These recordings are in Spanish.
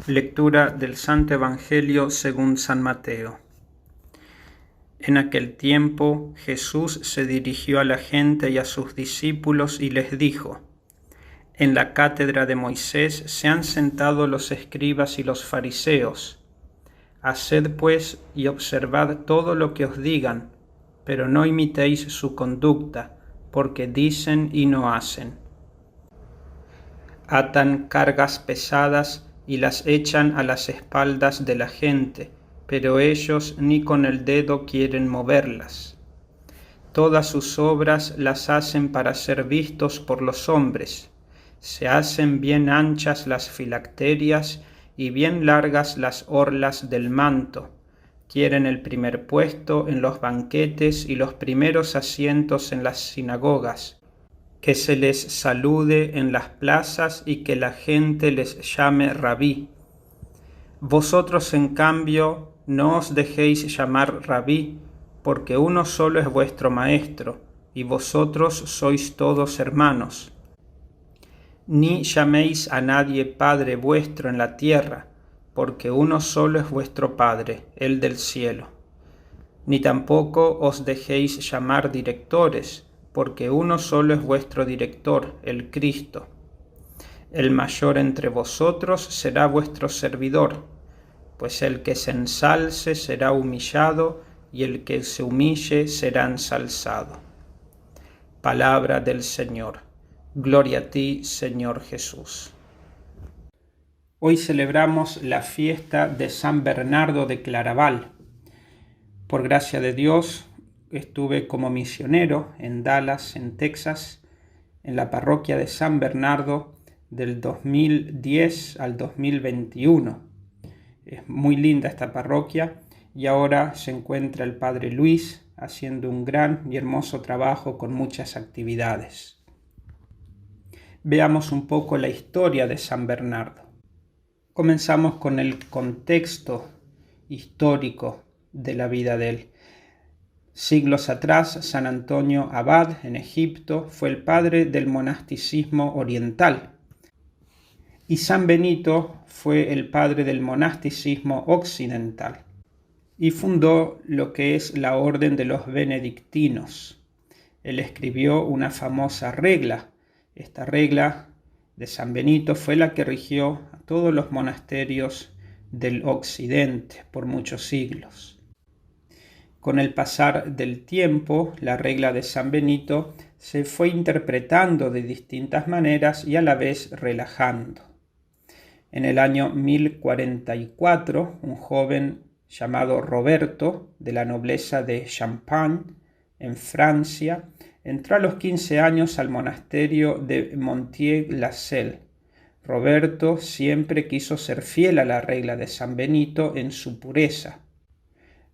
Lectura del Santo Evangelio según San Mateo. En aquel tiempo Jesús se dirigió a la gente y a sus discípulos y les dijo: En la cátedra de Moisés se han sentado los escribas y los fariseos. Haced pues y observad todo lo que os digan, pero no imitéis su conducta, porque dicen y no hacen. Atan cargas pesadas y las echan a las espaldas de la gente, pero ellos ni con el dedo quieren moverlas. Todas sus obras las hacen para ser vistos por los hombres. Se hacen bien anchas las filacterias y bien largas las orlas del manto. Quieren el primer puesto en los banquetes y los primeros asientos en las sinagogas. Que se les salude en las plazas y que la gente les llame rabí. Vosotros, en cambio, no os dejéis llamar rabí, porque uno solo es vuestro maestro, y vosotros sois todos hermanos. Ni llaméis a nadie Padre vuestro en la tierra, porque uno solo es vuestro Padre, el del cielo. Ni tampoco os dejéis llamar directores, porque uno solo es vuestro director, el Cristo. El mayor entre vosotros será vuestro servidor, pues el que se ensalce será humillado, y el que se humille será ensalzado. Palabra del Señor. Gloria a ti, Señor Jesús. Hoy celebramos la fiesta de San Bernardo de Claraval. Por gracia de Dios, estuve como misionero en Dallas, en Texas, en la parroquia de San Bernardo del 2010 al 2021. Es muy linda esta parroquia y ahora se encuentra el Padre Luis haciendo un gran y hermoso trabajo con muchas actividades. Veamos un poco la historia de San Bernardo. Comenzamos con el contexto histórico de la vida de él. Siglos atrás, San Antonio Abad, en Egipto, fue el padre del monasticismo oriental. Y San Benito fue el padre del monasticismo occidental. Y fundó lo que es la orden de los benedictinos. Él escribió una famosa regla. Esta regla de San Benito fue la que rigió a todos los monasterios del occidente por muchos siglos. Con el pasar del tiempo, la regla de San Benito se fue interpretando de distintas maneras y a la vez relajando. En el año 1044, un joven llamado Roberto, de la nobleza de Champagne, en Francia, entró a los 15 años al monasterio de Montier-la-Celle. Roberto siempre quiso ser fiel a la regla de San Benito en su pureza.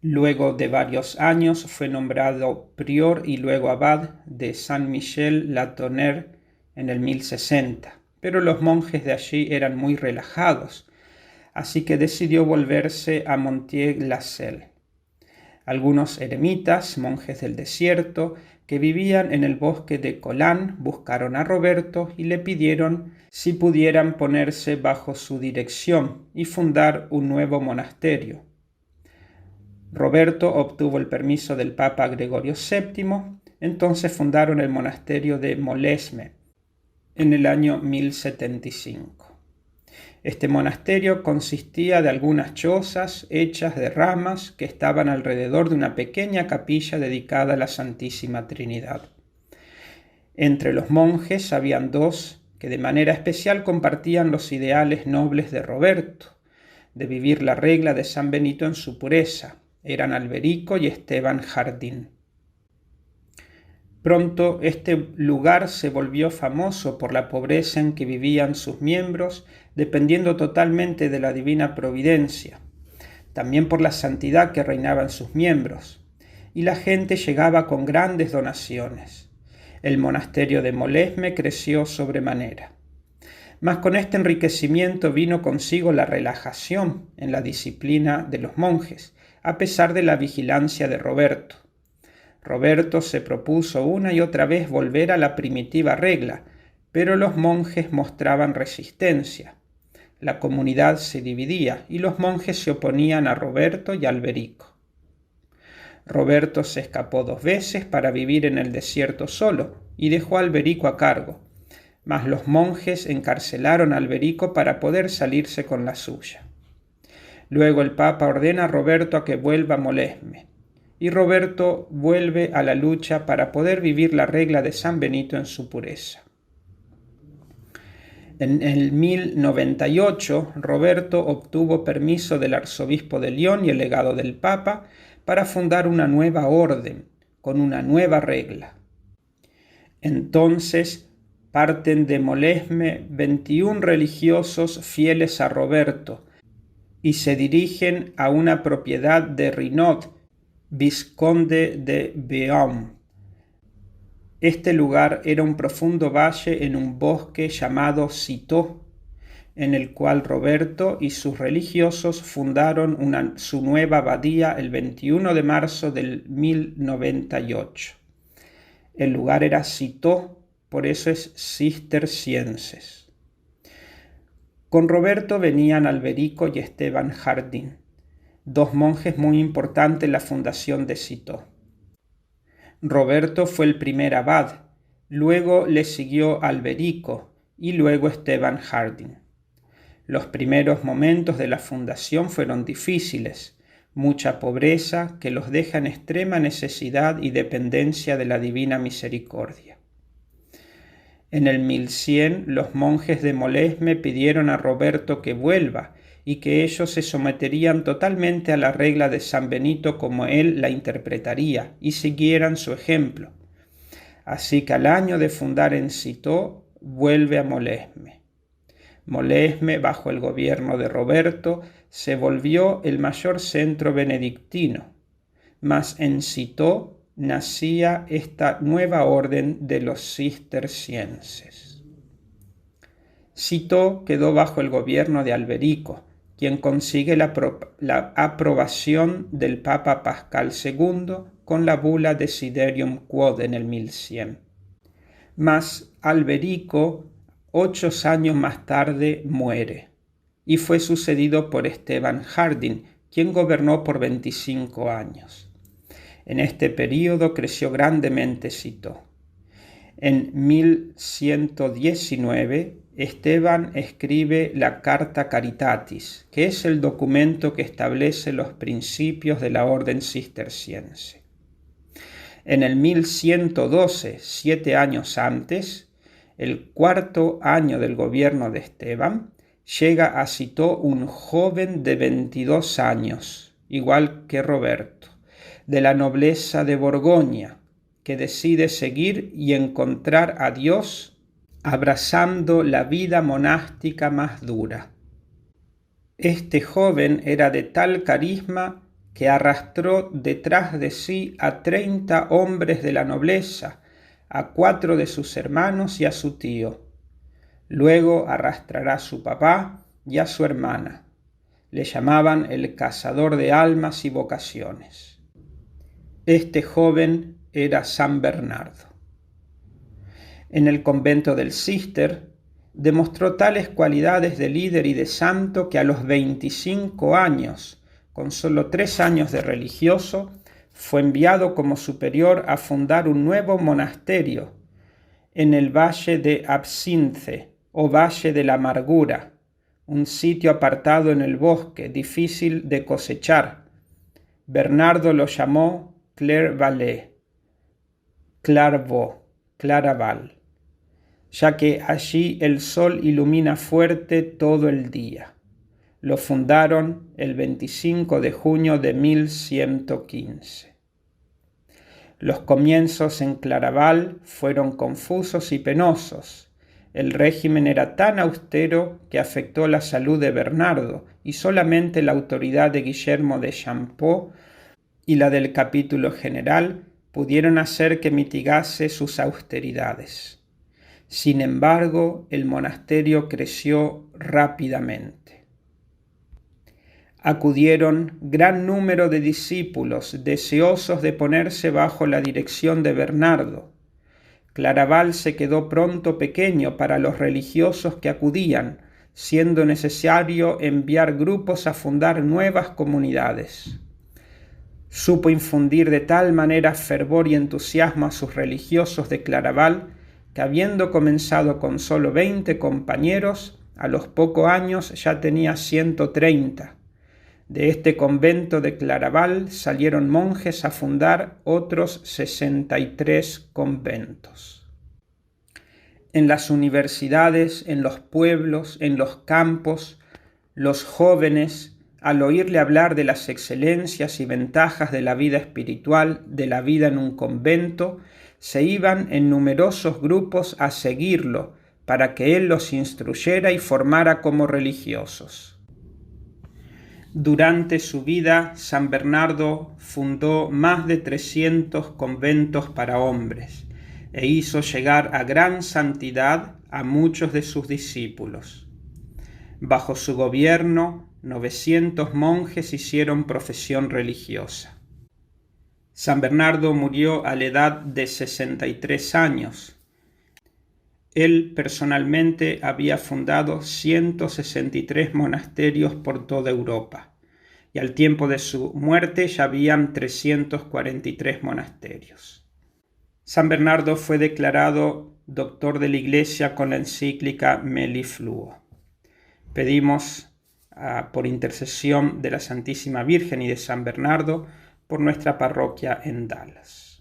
Luego de varios años fue nombrado prior y luego abad de Saint-Michel-la-Tonnerre en el 1060, pero los monjes de allí eran muy relajados, así que decidió volverse a Montier-la-Celle. Algunos eremitas, monjes del desierto, que vivían en el bosque de Colán, buscaron a Roberto y le pidieron si pudieran ponerse bajo su dirección y fundar un nuevo monasterio. Roberto obtuvo el permiso del Papa Gregorio VII, entonces fundaron el monasterio de Molesme en el año 1075. Este monasterio consistía de algunas chozas hechas de ramas que estaban alrededor de una pequeña capilla dedicada a la Santísima Trinidad. Entre los monjes habían dos que de manera especial compartían los ideales nobles de Roberto, de vivir la regla de San Benito en su pureza. Eran Alberico y Esteban Jardín. Pronto este lugar se volvió famoso por la pobreza en que vivían sus miembros, dependiendo totalmente de la divina providencia, también por la santidad que reinaba en sus miembros, y la gente llegaba con grandes donaciones. El monasterio de Molesme creció sobremanera. Mas con este enriquecimiento vino consigo la relajación en la disciplina de los monjes, a pesar de la vigilancia de Roberto. Roberto se propuso una y otra vez volver a la primitiva regla, pero los monjes mostraban resistencia. la comunidad se dividía y los monjes se oponían a Roberto y a Alberico. Roberto se escapó 2 veces para vivir en el desierto solo y dejó a Alberico a cargo, mas los monjes encarcelaron a Alberico para poder salirse con la suya. Luego el Papa ordena a Roberto a que vuelva a Molesme, y Roberto vuelve a la lucha para poder vivir la regla de San Benito en su pureza. En el 1098, Roberto obtuvo permiso del arzobispo de León y el legado del Papa para fundar una nueva orden, con una nueva regla. Entonces parten de Molesme 21 religiosos fieles a Roberto y se dirigen a una propiedad de Rinaud, vizconde de Beaume. Este lugar era un profundo valle en un bosque llamado Citeaux, en el cual Roberto y sus religiosos fundaron su nueva abadía el 21 de marzo del 1098. El lugar era Citeaux, por eso es cistercienses. Con Roberto venían Alberico y Esteban Jardín, 2 monjes muy importantes en la fundación de Citeaux. Roberto fue el primer abad, luego le siguió Alberico y luego Esteban Jardín. Los primeros momentos de la fundación fueron difíciles, mucha pobreza que los deja en extrema necesidad y dependencia de la divina misericordia. En el 1100 los monjes de Molesme pidieron a Roberto que vuelva y que ellos se someterían totalmente a la regla de San Benito como él la interpretaría y siguieran su ejemplo. Así que al año de fundar en Citeaux vuelve a Molesme. Molesme, bajo el gobierno de Roberto, se volvió el mayor centro benedictino, mas en Citeaux nacía esta nueva orden de los cistercienses. Citeaux quedó bajo el gobierno de Alberico, quien consigue la aprobación del Papa Pascal II con la bula Desiderium Quod en el 1100. Mas Alberico, 8 años más tarde, muere y fue sucedido por Esteban Jardín, quien gobernó por 25 años. En este período creció grandemente Citeaux. En 1119, Esteban escribe la Carta Caritatis, que es el documento que establece los principios de la orden cisterciense. En el 1112, 7 años antes, el 4º año del gobierno de Esteban, llega a Citeaux un joven de 22 años, igual que Roberto, de la nobleza de Borgoña, que decide seguir y encontrar a Dios abrazando la vida monástica más dura. Este joven era de tal carisma que arrastró detrás de sí a 30 hombres de la nobleza, a 4 de sus hermanos y a su tío. Luego arrastrará a su papá y a su hermana. Le llamaban el cazador de almas y vocaciones. Este joven era San Bernardo. En el convento del Cister demostró tales cualidades de líder y de santo que a los 25 años, con solo 3 años de religioso, fue enviado como superior a fundar un nuevo monasterio en el valle de Absinthe o Valle de la Amargura, un sitio apartado en el bosque, difícil de cosechar. Bernardo lo llamó Clairvallée, Claraval, ya que allí el sol ilumina fuerte todo el día. Lo fundaron el 25 de junio de 1115. Los comienzos en Claraval fueron confusos y penosos. El régimen era tan austero que afectó la salud de Bernardo y solamente la autoridad de Guillermo de Champeaux y la del capítulo general pudieron hacer que mitigase sus austeridades. Sin embargo, el monasterio creció rápidamente. Acudieron gran número de discípulos deseosos de ponerse bajo la dirección de Bernardo. Claraval se quedó pronto pequeño para los religiosos que acudían, siendo necesario enviar grupos a fundar nuevas comunidades. Supo infundir de tal manera fervor y entusiasmo a sus religiosos de Claraval que, habiendo comenzado con solo 20 compañeros, a los pocos años ya tenía 130. De este convento de Claraval salieron monjes a fundar otros 63 conventos. En las universidades, en los pueblos, en los campos, los jóvenes, al oírle hablar de las excelencias y ventajas de la vida espiritual, de la vida en un convento, se iban en numerosos grupos a seguirlo para que él los instruyera y formara como religiosos. Durante su vida, San Bernardo fundó más de 300 conventos para hombres e hizo llegar a gran santidad a muchos de sus discípulos. Bajo su gobierno, 900 monjes hicieron profesión religiosa. San Bernardo murió a la edad de 63 años. Él personalmente había fundado 163 monasterios por toda Europa, y al tiempo de su muerte ya habían 343 monasterios. San Bernardo fue declarado doctor de la Iglesia con la encíclica Mellifluo. Pedimos por intercesión de la Santísima Virgen y de San Bernardo por nuestra parroquia en Dallas.